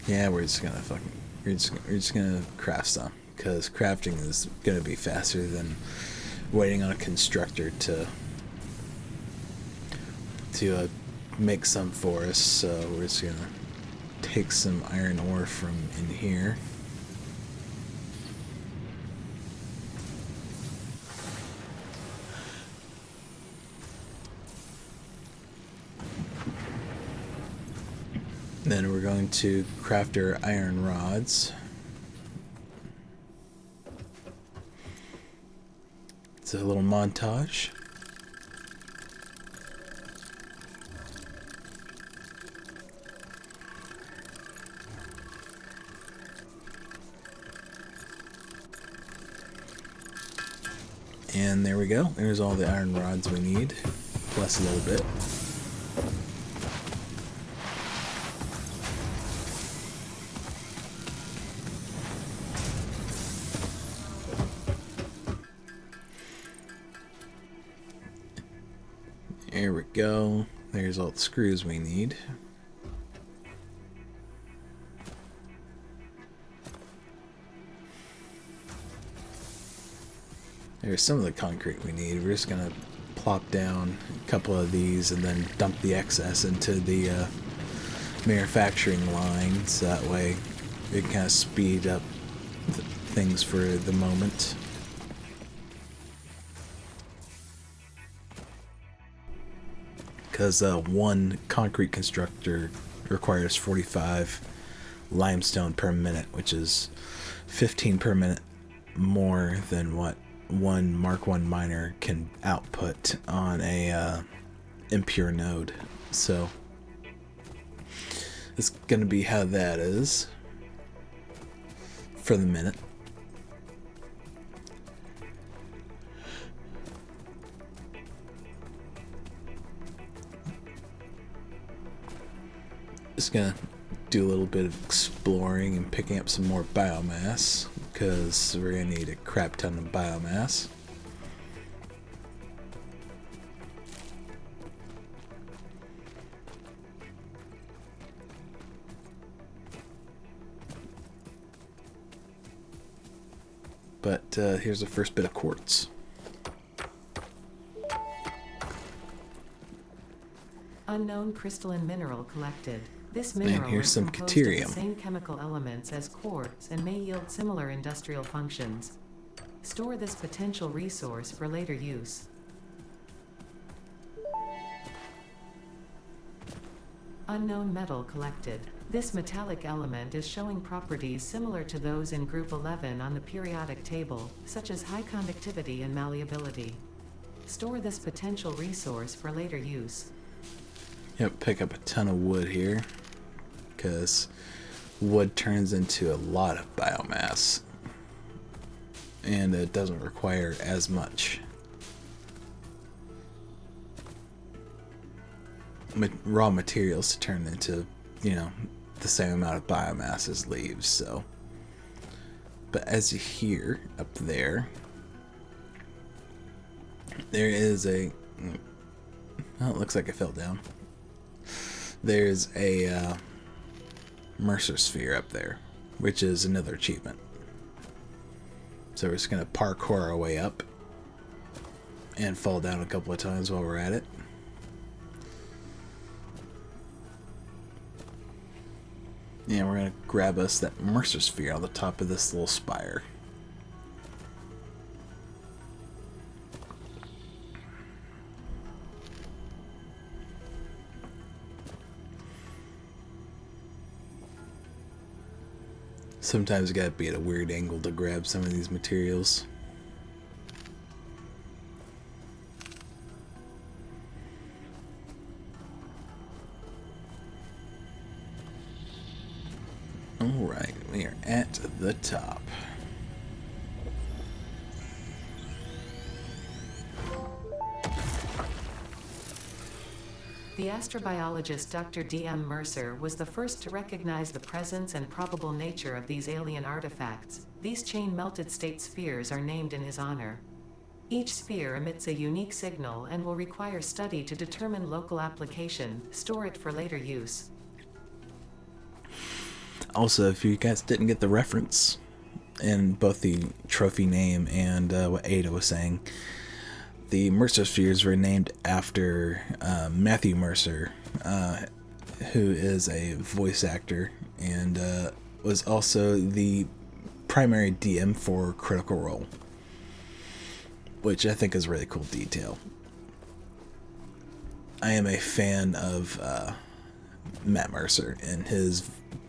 [SPEAKER 1] Yeah, we're just gonna craft some, because crafting is gonna be faster than waiting on a constructor to make some for us. So we're just gonna take some iron ore from in here. Then we're going to craft our iron rods. It's a little montage. And there we go. There's all the iron rods we need, plus a little bit. There we go. There's all the screws we need. There's some of the concrete we need. We're just gonna plop down a couple of these and then dump the excess into the manufacturing line, so that way we can kind of speed up things for the moment. Because one concrete constructor requires 45 limestone per minute, which is 15 per minute more than what one Mark I miner can output on a impure node. So it's going to be how that is for the minute. Just gonna do a little bit of exploring and picking up some more biomass, because we're gonna need a crap ton of biomass. But here's the first bit of quartz.
[SPEAKER 2] Unknown unknown crystalline mineral collected. This mineral
[SPEAKER 1] here's
[SPEAKER 2] is
[SPEAKER 1] some
[SPEAKER 2] composed of the
[SPEAKER 1] deuterium.
[SPEAKER 2] same chemical elements as quartz and may yield similar industrial functions. Store this potential resource for later use. Unknown metal collected. This metallic element is showing properties similar to those in Group 11 on the periodic table, such as high conductivity and malleability. Store this potential resource for later use.
[SPEAKER 1] Yep, pick up a ton of wood here, because wood turns into a lot of biomass, and it doesn't require as much raw materials to turn into, the same amount of biomass as leaves. So, but as you hear up there, there is a, oh, it looks like I fell down. There's a Mercer sphere up there, which is another achievement. So we're just going to parkour our way up and fall down a couple of times while we're at it. And we're going to grab us that Mercer sphere on the top of this little spire. Sometimes you gotta be at a weird angle to grab some of these materials. Alright, we are at the top.
[SPEAKER 2] The astrobiologist Dr. D.M. Mercer was the first to recognize the presence and probable nature of these alien artifacts. These chain-melted state spheres are named in his honor. Each sphere emits a unique signal and will require study to determine local application. Store it for later use.
[SPEAKER 1] Also, if you guys didn't get the reference in both the trophy name and what Ada was saying, the Mercer spheres were named after Matthew Mercer, who is a voice actor and was also the primary DM for Critical Role, which I think is a really cool detail. I am a fan of Matt Mercer and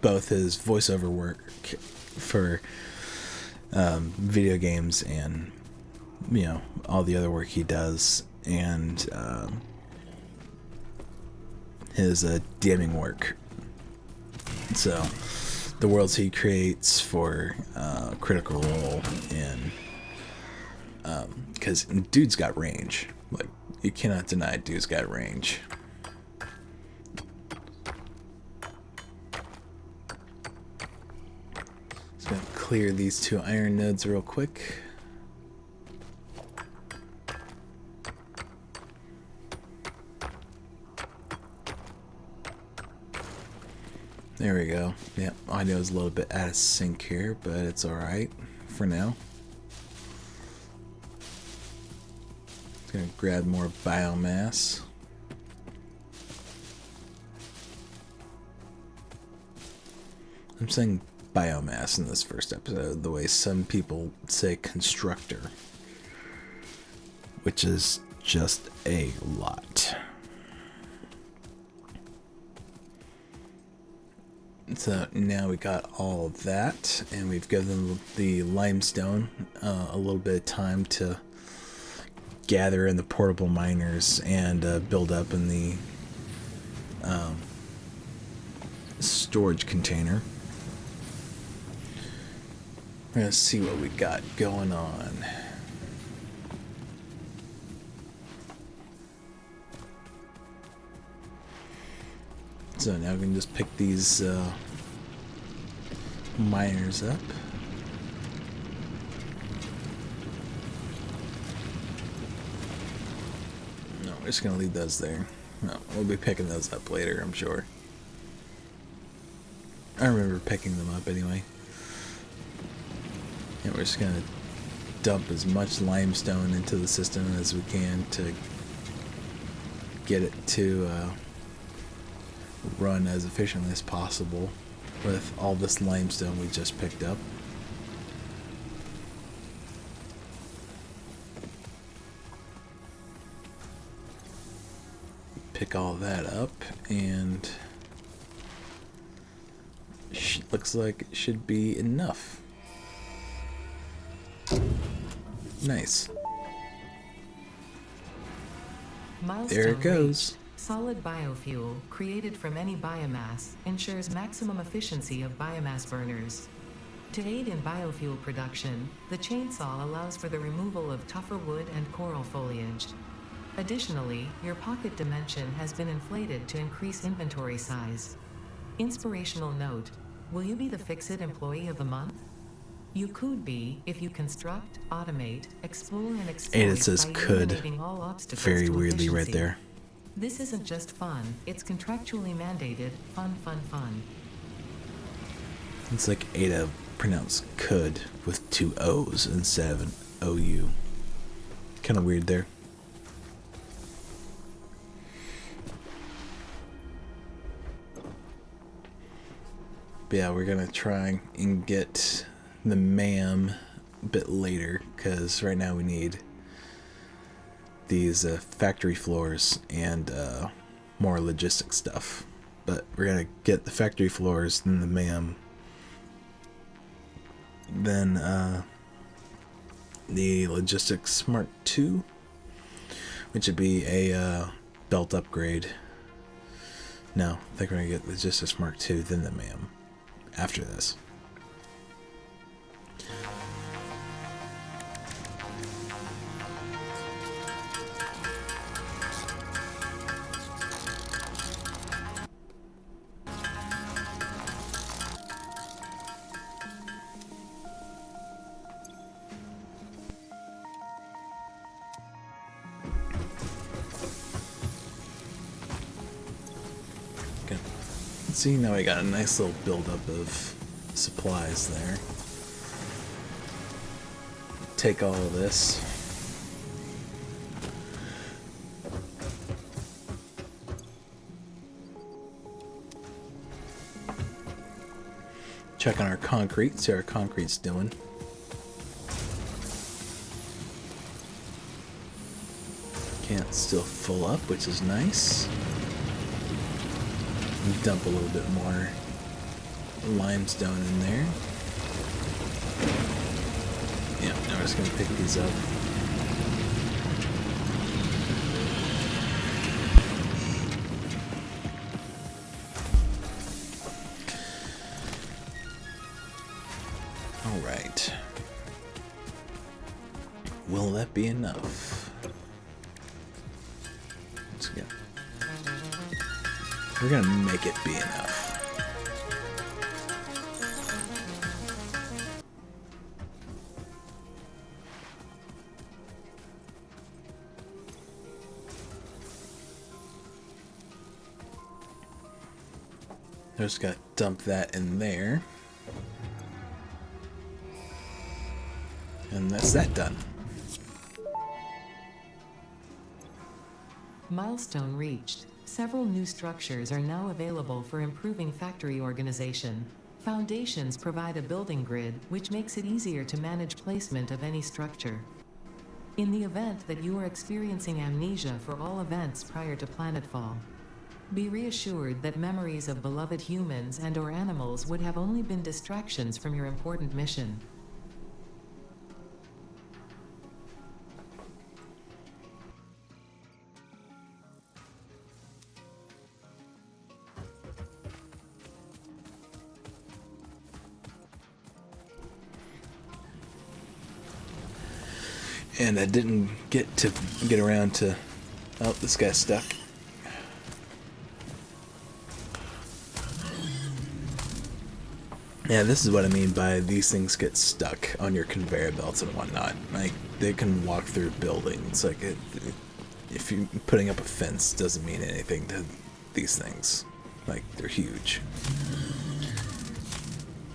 [SPEAKER 1] both his voiceover work for video games and all the other work he does, and his DMing work. So the worlds he creates for Critical Role, and because dude's got range. Like, you cannot deny dude's got range. Just gonna clear these 2 iron nodes real quick. There we go. Yep, I know it's a little bit out of sync here, but it's alright for now. Just gonna grab more biomass. I'm saying biomass in this first episode the way some people say constructor, which is just a lot. So now we got all of that, and we've given the limestone a little bit of time to gather in the portable miners and build up in the storage container. We're gonna see what we got going on. So now we can just pick these miners up. No, we're just gonna leave those there. No, we'll be picking those up later, I'm sure. I remember picking them up anyway. And we're just gonna dump as much limestone into the system as we can to get it to run as efficiently as possible with all this limestone we just picked up. Pick all that up, and looks like it should be enough. Nice.
[SPEAKER 2] Milestone
[SPEAKER 1] There it goes.
[SPEAKER 2] reached. Solid biofuel, created from any biomass, ensures maximum efficiency of biomass burners. To aid in biofuel production, the chainsaw allows for the removal of tougher wood and coral foliage. Additionally, your pocket dimension has been inflated to increase inventory size. Inspirational note: will you be the Fix-It Employee of the Month? You could be if you construct, automate, explore, and exploit
[SPEAKER 1] And it says
[SPEAKER 2] by
[SPEAKER 1] could
[SPEAKER 2] eliminating all obstacles
[SPEAKER 1] very
[SPEAKER 2] to
[SPEAKER 1] weirdly right
[SPEAKER 2] efficiency.
[SPEAKER 1] there.
[SPEAKER 2] This isn't just fun, it's contractually mandated fun, fun, fun.
[SPEAKER 1] It's like Ada pronounced could with two O's instead of an OU. Kind of weird there. But yeah, we're gonna try and get the ma'am a bit later, because right now we need these factory floors and more logistic stuff. But we're gonna get the factory floors, then the ma'am, then the logistics Mark II, which would be a belt upgrade. No, I think we're gonna get logistics Mark II, then the ma'am after this. Okay. See, now we got a nice little buildup of supplies there. Take all of this. Check on our concrete, see how our concrete's doing. Can't still full up, which is nice. Dump a little bit more limestone in there. Yeah, now we're just gonna pick these up. All right. Will that be enough? Let's go. We're gonna make it be enough. Just gotta dump that in there. And that's that done.
[SPEAKER 2] Milestone reached. Several new structures are now available for improving factory organization. Foundations provide a building grid, which makes it easier to manage placement of any structure. In the event that you are experiencing amnesia for all events prior to planetfall, be reassured that memories of beloved humans and/or animals would have only been distractions from your important mission.
[SPEAKER 1] And I didn't get around to... Oh, this guy's stuck. Yeah, this is what I mean by these things get stuck on your conveyor belts and whatnot. Like, they can walk through buildings. Like, if you're putting up a fence doesn't mean anything to these things. Like, they're huge.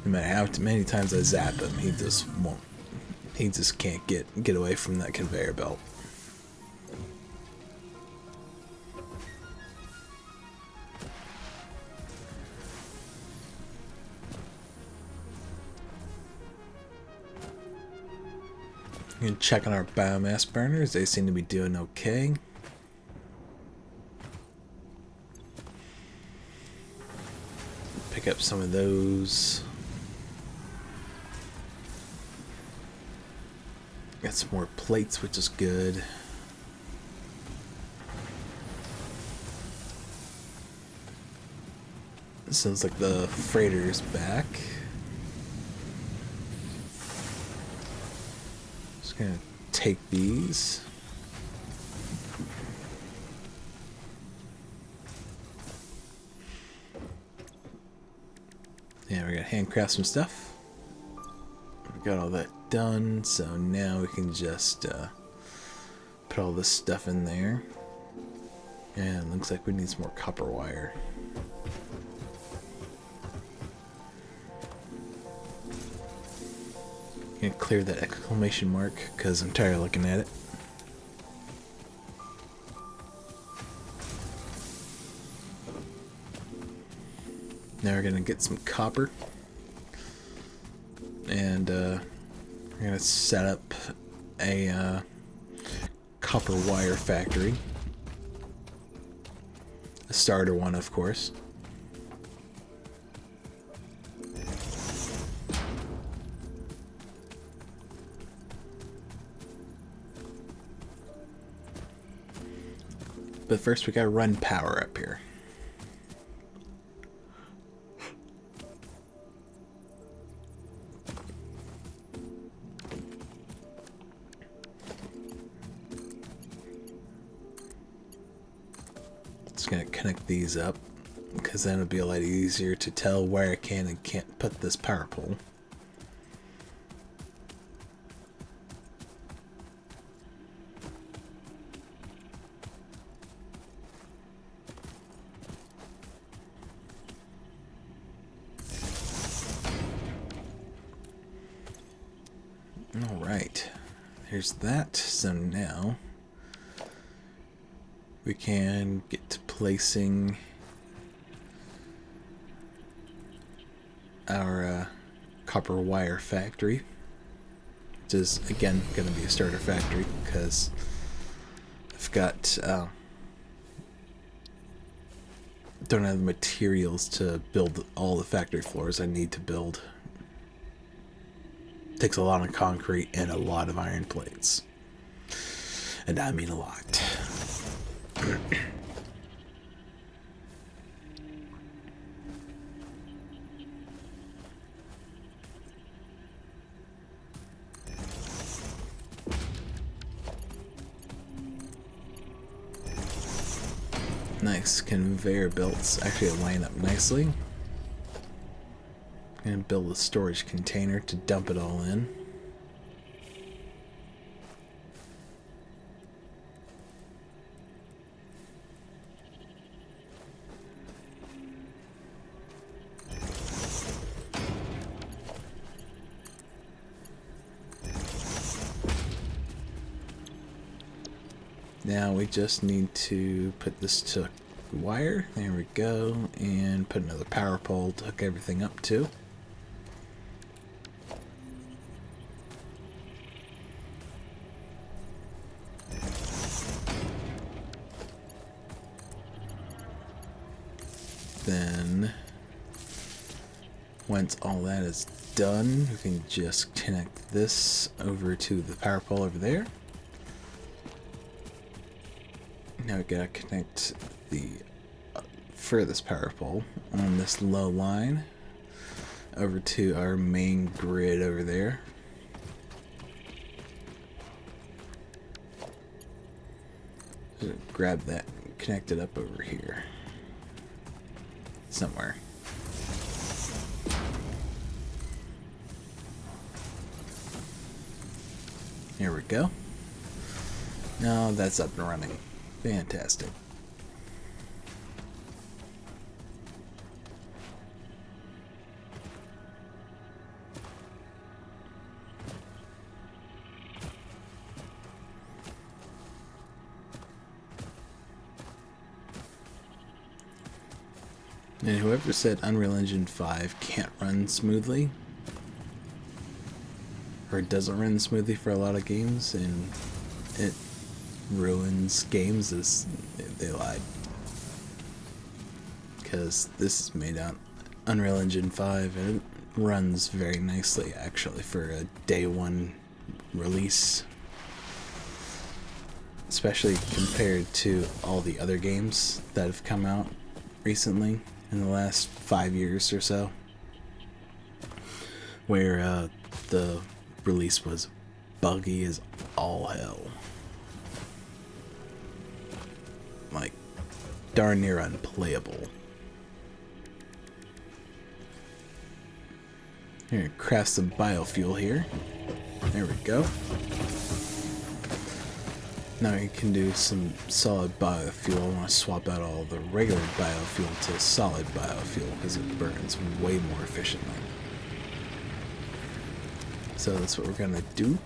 [SPEAKER 1] No matter how many times I zap him, he just won't. He just can't get away from that conveyor belt. And check on our biomass burners. They seem to be doing okay. Pick up some of those. Got some more plates, which is good. Sounds like the freighter is back. Just gonna take these. Yeah, we gotta handcraft some stuff. We got all that done, so now we can just put all this stuff in there. And looks like we need some more copper wire. Gonna clear that exclamation mark because I'm tired of looking at it. Now we're gonna get some copper, and we're gonna set up a copper wire factory, a starter one, of course. But first we gotta run power up here. Just gonna connect these up, because then it'll be a lot easier to tell where I can and can't put this power pole. Alright, here's that. So now we can get to placing our copper wire factory, which is again going to be a starter factory because I've got don't have the materials to build all the factory floors I need to build. Takes a lot of concrete and a lot of iron plates, and I mean a lot. Nice conveyor belts actually line up nicely. And build a storage container to dump it all in. Now we just need to put this to wire. There we go. And put another power pole to hook everything up to. Then once all that is done, we can just connect this over to the power pole over there. Now we gotta connect the furthest power pole on this low line over to our main grid over there. Just grab that and connect it up over here somewhere. Here we go. Now that's up and running. Fantastic. And whoever said Unreal Engine 5 can't run smoothly, or doesn't run smoothly for a lot of games, and it ruins games is they lied. Because this is made on Unreal Engine 5 and it runs very nicely actually for a day one release. Especially compared to all the other games that have come out recently in the last 5 years or so. Where the release was buggy as all hell. Like, darn near unplayable. Here, craft some biofuel here. There we go. Now you can do some solid biofuel. I want to swap out all the regular biofuel to solid biofuel because it burns way more efficiently. So that's what we're gonna do.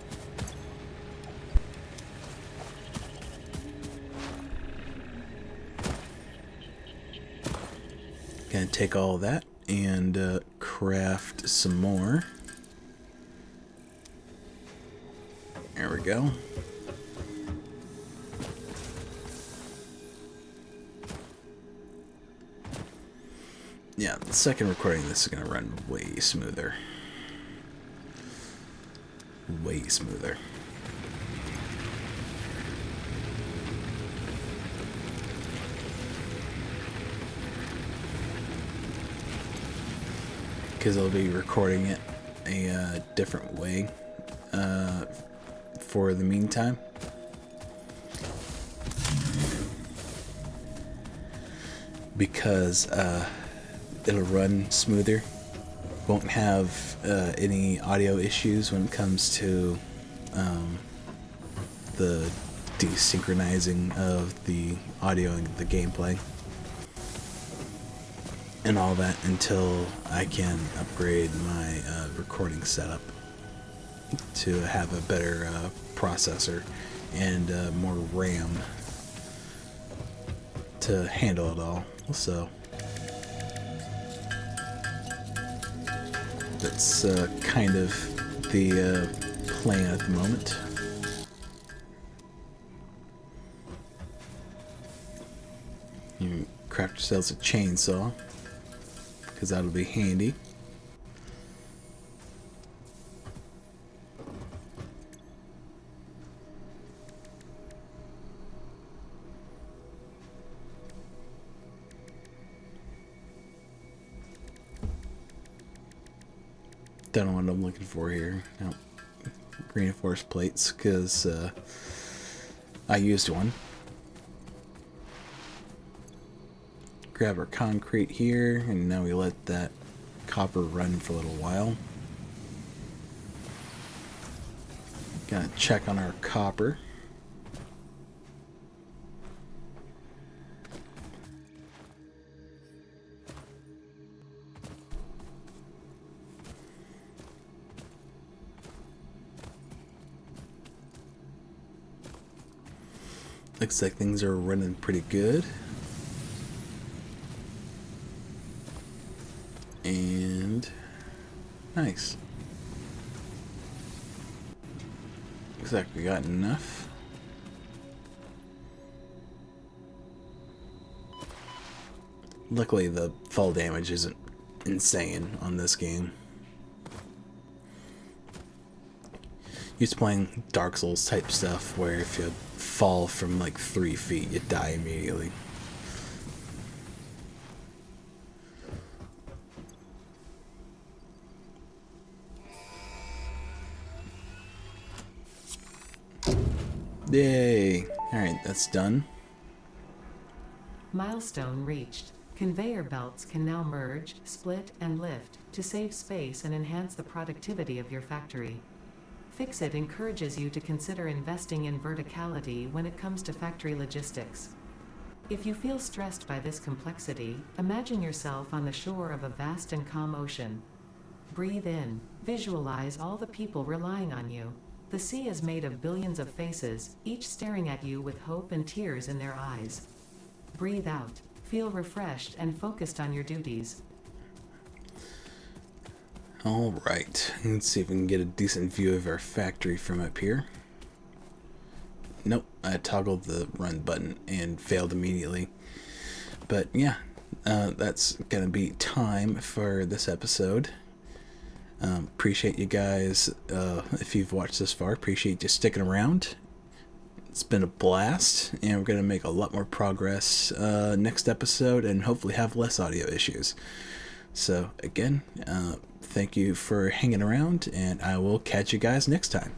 [SPEAKER 1] Gonna take all that and craft some more. There we go. Yeah, the second recording this is gonna run way smoother. Way smoother. Because I'll be recording it a different way for the meantime. Because it'll run smoother. Won't have any audio issues when it comes to the desynchronizing of the audio and the gameplay and all that until I can upgrade my recording setup to have a better processor and more RAM to handle it all. So that's kind of the plan at the moment. You craft yourselves a chainsaw, because that'll be handy. Don't know what I'm looking for here. Nope. Reinforced plates, because I used one. Grab our concrete here, and now we let that copper run for a little while. Gotta check on our copper. Looks like things are running pretty good. And nice. Looks like we got enough. Luckily the fall damage isn't insane on this game. Used to playing Dark Souls type stuff where if you fall from like 3 feet you die immediately. Yay! Alright, that's done.
[SPEAKER 2] Milestone reached. Conveyor belts can now merge, split, and lift to save space and enhance the productivity of your factory. Fixit encourages you to consider investing in verticality when it comes to factory logistics. If you feel stressed by this complexity, imagine yourself on the shore of a vast and calm ocean. Breathe in. Visualize all the people relying on you. The sea is made of billions of faces, each staring at you with hope and tears in their eyes. Breathe out. Feel refreshed and focused on your duties.
[SPEAKER 1] Alright, let's see if we can get a decent view of our factory from up here. Nope, I toggled the run button and failed immediately. But yeah, that's gonna be time for this episode. Appreciate you guys, if you've watched this far, appreciate you sticking around. It's been a blast, and we're gonna make a lot more progress next episode and hopefully have less audio issues. So again, thank you for hanging around, and I will catch you guys next time.